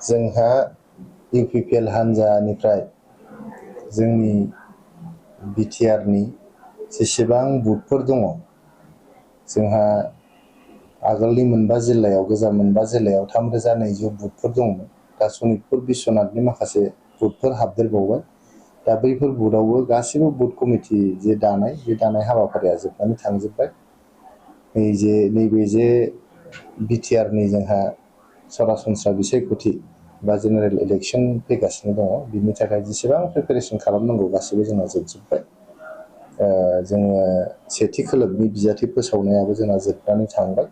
जोंहा इउपिपिएल हान्जानिफ्राय जोंनि बिटिआरनि जेसेबां बुथफोर दङ जोंहा आगोलनि मोनबा जिल्लायाव गोजाम मोनबा जिल्लायाव 3200 बुथफोर दंमोन। दा सनितपुर बिश्वनाथनि माखासे बुथफोर हाबदेरबावबाय। दा बैफोर बुथआवबो गासिबो बुथ कमिटि जे दानाय बे दानाय हाबाफारिया जोबनानै थांजोब्बाय। नैबे जे बिटिआरनि जोंहा सरासनस्रा बिसायख'थि बा जेनेरेल इलेक्सन फैगासिनो दङ बिनि थाखाय जेसेबां प्रिपेरेसन खालामनांगौ गासिबो जोंना जोबजोब्बाय। जोङो सेथि खोलोबनि बिजाथि फोसावनायाबो जोंना जोबनानै थांबाय।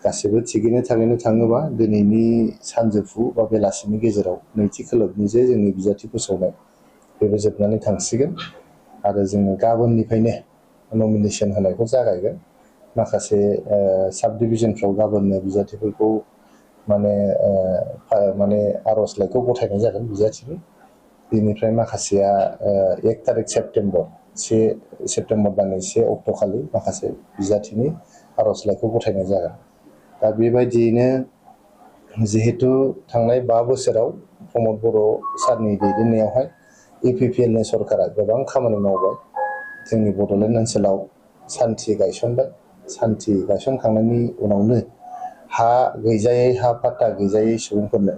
गासिबो थिगैनो थारैनो थाङोबा दिनैनि सानजौफु बा बेलासिनि गेजेराव नैथि खोलोबनि जे जोंनि बिजाथि फोसावनाय बेबो जोबनानै थांसिगोन आरो जोङो गाबोननिफ्रायनो नमिनेसन होनायखौ जागायगोन। माखासे साब डिभिजनफ्राव गाबोननो बिजाथिफोरखौ माने आर'जलाइखौ गथायनाय जागोन बिजाथिनि। बेनिफ्राय माखासेया 1 तारिख सेप्तेम्बर दाननि 1 अक्ट' खालि माखासे बिजाथिनि आर'जलाइखौ गथायनाय जागोन। दा बेबायदियैनो जिहेतु थांनाय 5 बोसोराव प्रमद बर' सारनि दैदेननायावहाय इउपिपिएलनि सरकारा गोबां खामानि मावबाय। जोंनि बड'लेण्ड ओनसोलाव सान्थि गायसनबाय। सान्थि गायसनखांनायनि उनावनो हा गैजायै हा पाट्टा गैजायै सुबुंफोरनो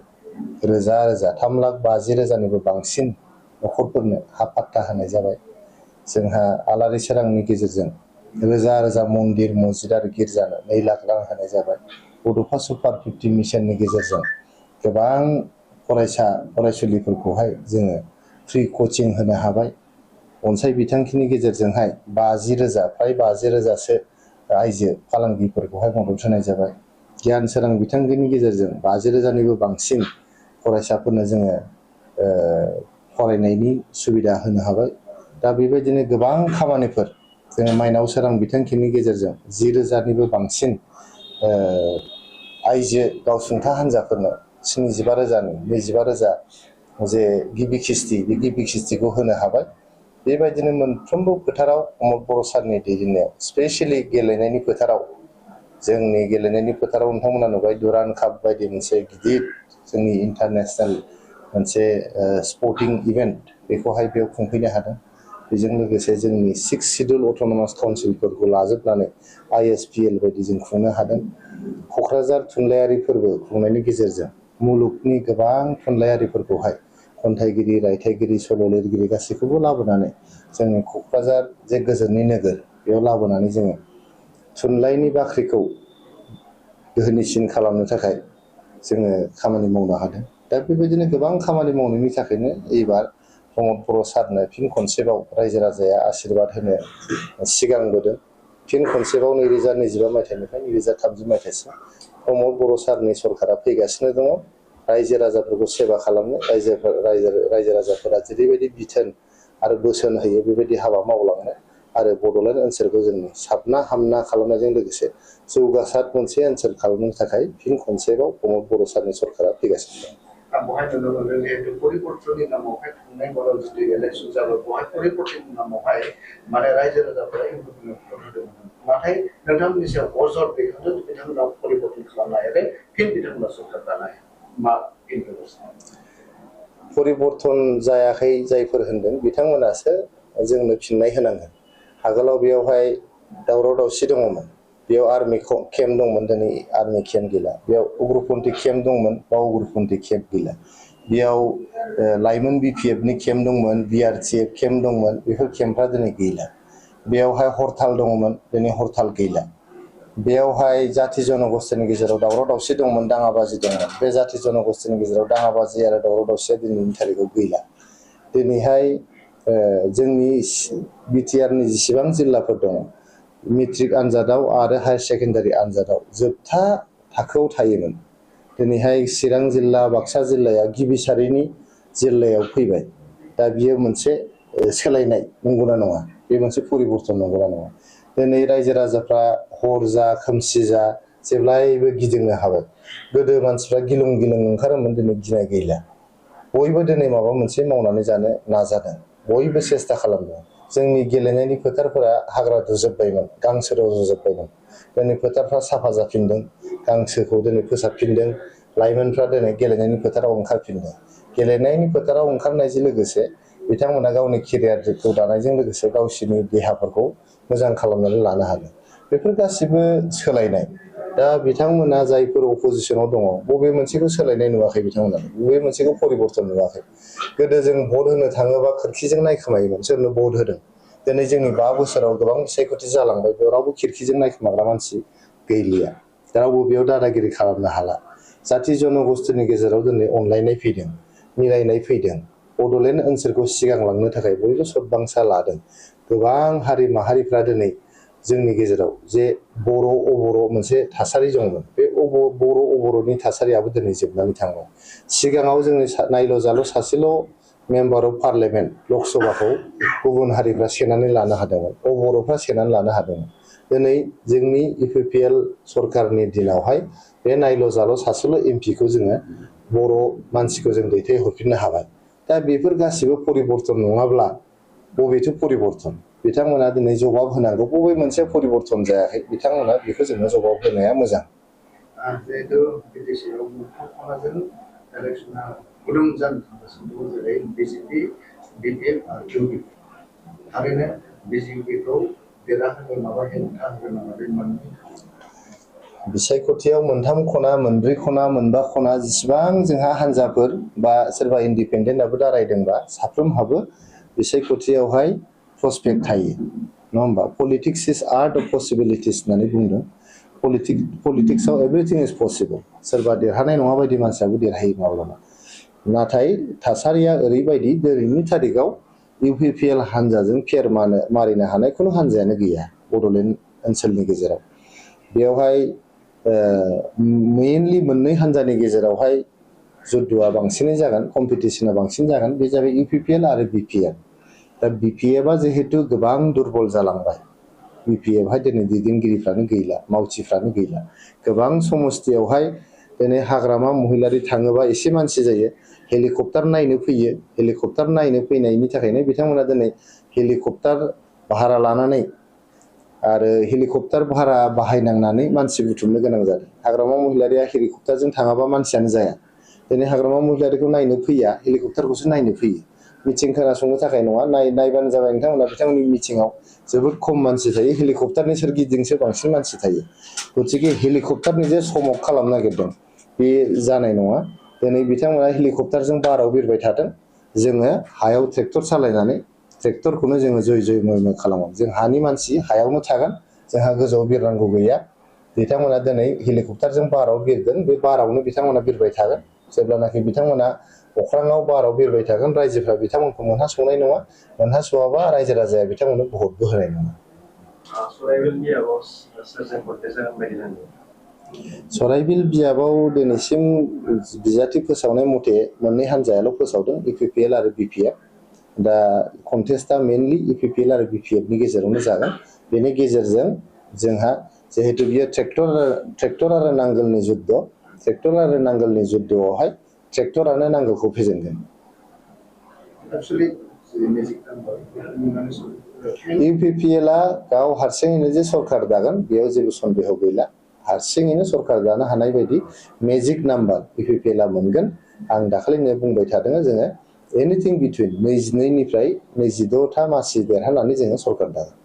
रोजा 3,50,000निबो बांसिन न'खरफोरनो हा पाट्टा होनाय जाबाय। जोंहा आलारि सोरांनि गेजेरजों रोजा मन्दिर मस्जिद आरो गिर्जानो 2 लाख रां होनाय जाबाय। बड'फा सुपार 50 मिशननि गेजेरजों गोबां फरायसुलिफोरखौहाय जोङो फ्रि कचिं होनो हाबाय। अनसाय बिथांखिनि गेजेरजोंहाय 50,000 फ्राय 50,000सो आइजो फालांगिफोरखौहाय मदद होनाय जाबाय। गियान सोरां बिथांखिनि गेजेरजों 50,000निबो बांसिन फरायसाफोरनो जोङो फरायनायनि सुबिदा होनो हाबाय। दा बेबायदिनो गोबां खामानिफोर जोङो माइनाव सोरां बिथांखिनि गेजेरजों 10,000निबो बांसिन आइजो गावसुंथा हान्जाफोरनो 75,000नि 25,000 जे गिबि किस्ति बे गिबि किस्तिखौ होनो हाबाय। बेबायदिनो मोनफ्रोमबो फोथाराव प्रमद बर' सारनि दैदेननायाव स्पेसियेलि गेलेनायनि फोथाराव जोंनि गेलेनायनि फोथाराव नोंथांमोना नुबाय दुरान्ड काप बायदि मोनसे गिदिर जोंनि इन्टारनेसनेल मोनसे स्पर्टिं इभेन्ट बेखौहाय बेयाव खुंफैनो हादों। बेजों लोगोसे जोंनि 6 शिड्युल अट'नमास काउन्सिलफोरखौ लाजोबनानै ISPL बायदि जों खुंनो हादों। क'क्राझार थुनलाइयारि फोरबो खुंनायनि गेजेरजों मुलुगनि गोबां थुनलाइयारिफोरखौहाय खन्थाइगिरि रायथाइगिरि सल' लिरगिरि गासैखौबो लाबोनानै जोंनि क'क्राझार जे गोजोननि नोगोर बेयाव लाबोनानै जोङो थुनलाइनि बाख्रिखौ दोहोनिसिन खालामनो थाखाय जोङो खामानि मावनो हादों। दा बेबायदिनो गोबां खामानि मावनायनि थाखायनो एबार प्रमद बर' सारनो फिन खनसेबाव रायजो राजाया आशीर्बाद होनो सिगांबोदों। फिन खनसेबाव 2025 मायथाइनिफ्राय 2030 मायथाइसिम प्रमद बर' सारनि सरकारा फैगासिनो दङ। रायजो राजाफोरखौ सेवा खालामनो रायजो राजाफोरा जेरैबायदि बिथोन आरो बोसोन होयो बेबायदि हाबा मावलांनो आरो बड'लेण्ड ओनसोलखौ जोंनि साबना हामना खालामनायजों लोगोसे जौगासार मोनसे ओनसोल खालामनो थाखाय फिन खनसेबाव प्रमद बर' सारनि सरकारा फैगासिनो दं। बहाय नुनो मोनदों जिहेतु परिबर्तननि नामावहाय थांनाय बाराव जुदि इलेक्सन जाबाय बहाय परिबर्तननि नामावहाय माने रायजो राजाफोरा इउपिपिएलनो भट होदोंमोन। नाथाय नोंथांमोननि सायाव अजद दैखांदों बिथांमोना परिबर्तन खालामनो हायाखै फिन बिथांमोना सरकार दानो हाया। मा परिबर्तन जायाखै जायफोर होनदों बिथांमोनासो जोंनो फिननाय होनांगोन। आगोलाव बेयावहाय दावराव दावसि दङमोन। बेयाव आर्मि केम्प दंमोन, दिनै आर्मि केम्प गैला। बेयाव उग्रपन्थी केम्प दंमोन, बा उग्रपन्थी केम्प गैला। बेयाव लाइमोन BPFनि केम्प दंमोन, BRTF केम्प दंमोन, बेफोर केम्पफ्रा दिनै गैला। बेयावहाय हरताल दङमोन, दिनै हरताल गैला। बेयावहाय जाथि जनगोष्ठीनि गेजेराव दावराव दावसि दंमोन, दाङाबाजि दंमोन। बे जाथि जनगोष्ठीनि गेजेराव दाङाबाजि आरो दावराव दावसिया दिनैनि थारिखआव गैला। दिनैहाय जोंनि बिटिआरनि जेसेबां जिल्लाफोर दङ मेट्रिक आनजादाव आरो हायार सेकेन्डारि आनजादाव जोबथा थाखोआव थायोमोन। दिनैहाय चिरां जिल्ला बाक्सा जिल्लाया गिबि सारिनि जिल्लायाव फैबाय। दा बियो मोनसे सोलायनाय नंगौना नङा? बे मोनसे परिबर्तन नंगौना नङा? दिनै रायजो राजाफ्रा हर जा खोमसि जा जेब्लायबो गिदिंनो हाबाय। गोदो मानसिफ्रा गिलुं गिलुं ओंखारोमोन, दिनै गिनाय गैला। बयबो दिनै माबा मोनसे मावनानै जानो नाजादों, बयबो सेस्था खालामदों। जोंनि गेलेनायनि फोथारफोरा हाग्रा दुजोब्बायमोन, गांसो रज'जोब्बायमोन। दिनै फोथारफ्रा साफा जाफिनदों, गांसोखौ दिनै फोसाबफिनदों, लाइमोनफ्रा दिनै गेलेनायनि फोथाराव ओंखारफिनदों। गेलेनायनि फोथाराव ओंखारनायजों लोगोसे बिथांमोना गावनि केरियारखौ दानायजों लोगोसे गावसोरनि देहाफोरखौ मोजां खालामनानै लानो हादों। बेफोर गासिबो सोलायनाय। दा बिथांमोना जायफोर अपोजिसनाव दङ, बबे मोनसेखौ सोलायनाय नुवाखै बिथांमोना, बबे मोनसेखौ परिबर्तन नुवाखै। गोदो जों भट होनो थाङोबा खोरखिजों नायखोमायोमोन सोरनो भट होदों। दिनै जोंनि 5 बोसोराव गोबां बिसायख'थि जालांबाय, बेयाव रावबो खिरखिजों नायखोमाग्रा मानसि गैलिया। रावबो बेयाव दादागिरि खालामनो हाला। जाथि जनगोष्ठीनि गेजेराव दिनै अनलायनाय फैदों, मिलायनाय फैदों। बड'लेण्ड ओनसोलखौ सिगांलांनो थाखाय बयबो सतबांसा लादों। गोबां हारि माहारिफ्रा दिनै जोंनि गेजेराव जे बर' अबर' मोनसे थासारि दंमोन, बे बर' अबर'नि थासारियाबो दिनै जोबनानै थांबाय। सिगाङाव जोंनि नायल' जाल' सासेल' मेम्बार अफ पार्लियामेन्ट लकसभाखौ गुबुन हारिफ्रा सेनानै लानो हादोंमोन, अबर'फ्रा सेनानै लानो हादोंमोन। दिनै जोंनि UPPL सरकारनि दिनावहाय बे नायल' जाल' सासेल' MP खौ जोङो बर' मानसिखौ जों दैथायहरफिननो हाबाय। दा बेफोर गासिबो परिबर्तन नङाब्ला बबेथो परिबर्तन? बिथांमोना दिनै जबाब होनांगौ, बबे मोनसे परिबर्तन जायाखै, बिथांमोना बेखौ जोङो जबाब होनाया मोजां। जिहेतु बिटिसिआव मोनथाम खनाजों इलेक्सना गुदुं जानो थांगासिनो दं, जेरै BJP, DPF आरो UPP। थारैनो BJPखौ देरहाहोनो माबा हेंथा होगोन नामा बे मोननै? बिसायख'थियाव मोनथाम खना, मोनब्रै खना, मोनबा खना जेसेबां जोंहा हान्जाफोर बा सोरबा इन्डिपेन्डेन्टआबो दारायदोंबा साफ्रोमहाबो बिसायख'थियावहाय प्रसपेक्ट थायो, नङा होमबा? Politics is art of possibilities होननानै बुंदों। पलिटिक्सआव एभ्रिथिं इज पसिबल। सोरबा देरहानाय नङा बायदि मानसियाबो देरहायो माब्लाबा। नाथाय थासारिया ओरैबायदि, दिनैनि थारिखआव UPPL हान्जाजों फेर मारिनो हानाय खुनु हान्जायानो गैया बड'लेण्ड ओनसोलनि गेजेराव। बेयावहाय मेइनलि मोननै हान्जानि गेजेरावहाय जुद्धआ बांसिनै जागोन, कम्पिटिसना बांसिन जागोन, बे जाबाय UPPL आरो BPF। दा BPFआ जिहेतु गोबां दुरबल जालांबाय, BPFहाय दिनै दैदेनगिरिफ्रानो गैला, मावथिफ्रानो गैला। गोबां समस्थियावहाय दिनै हाग्रामा महिलारि थाङोबा एसे मानसि जायो, हेलिकप्टार नायनो फैयो। हेलिकप्टार नायनो फैनायनि थाखायनो बिथांमोना दिनै हेलिकप्टार भारा लानानै आरो हेलिकप्टार भारा बाहायनांनानै मानसि बुथुमनो गोनां जादों। हाग्रामा महिलारिया हेलिकप्टारजों थाङाबा मानसियानो जाया। दिनै हाग्रामा महिलारिखौ नायनो फैया, हेलिकप्टारखौसो नायनो फैयो। मिथिं खोनासंनो थाखाय नङा, नायबानो जाबाय नोंथांमोना। बिथांमोननि मिथिङाव जोबोद खम मानसि थायो, हेलिकप्टारनि सोरगिदिंसो बांसिन मानसि थायो। गतिके हेलिकप्टारनि जे समक खालामनो नागिरदों बे जानाय नङा। दिनै बिथांमोना हेलिकप्टारजों बाराव बिरबाय थादों, जोङो हायाव ट्रेक्टर सालायनानै ट्रेक्टरखौनो जोङो जय जय मय मय खालामो। जों हानि मानसि हायावनो थागोन, जोंहा गोजौआव बिरनांगौ गैया। बिथांमोना दिनै हेलिकप्टारजों बाराव बिरगोन, बे बारावनो बिथांमोना बिरबाय थागोन। जेब्लानाखि बिथांमोना अख्राङाव बाराव बिरबाय थागोन, रायजोफ्रा बिथांमोनखौ मोनहास'नाय नङा। मोनहास'आबा रायजो राजाया बिथांमोननो भटबो होनाय नङा। सराइबिल बियाबाव दिनैसिम बिजाथि फोसावनाय मथे मोननै हान्जायाल' फोसावदों, UPPL आरो BPF। दा कन्टेस्टआ मेइनलि UPPL आरो BPFनि गेजेरावनो जागोन। बेनि गेजेरजों जोंहा जिहेतु बियो ट्रेक्टर आरो नांगोलनि जुद्ध, ट्रेक्टर आरो नांगोलनि जुद्धआवहाय ट्रेक्टरानो नांगोलखौ फेजेनगोन। UPPLआ गाव हारसिङैनो जे सरकार दागोन बेयाव जेबो सन्देह गैला। हारसिङैनो सरकार दानो हानाय बायदि मेजिक नाम्बार UPPLआ मोनगोन। आं दाखालिनो बुंबाय थादों, जोङो एनिथिं बिटुइन 22 निफ्राय 26था मासि देरहानानै जोङो सरकार दागोन।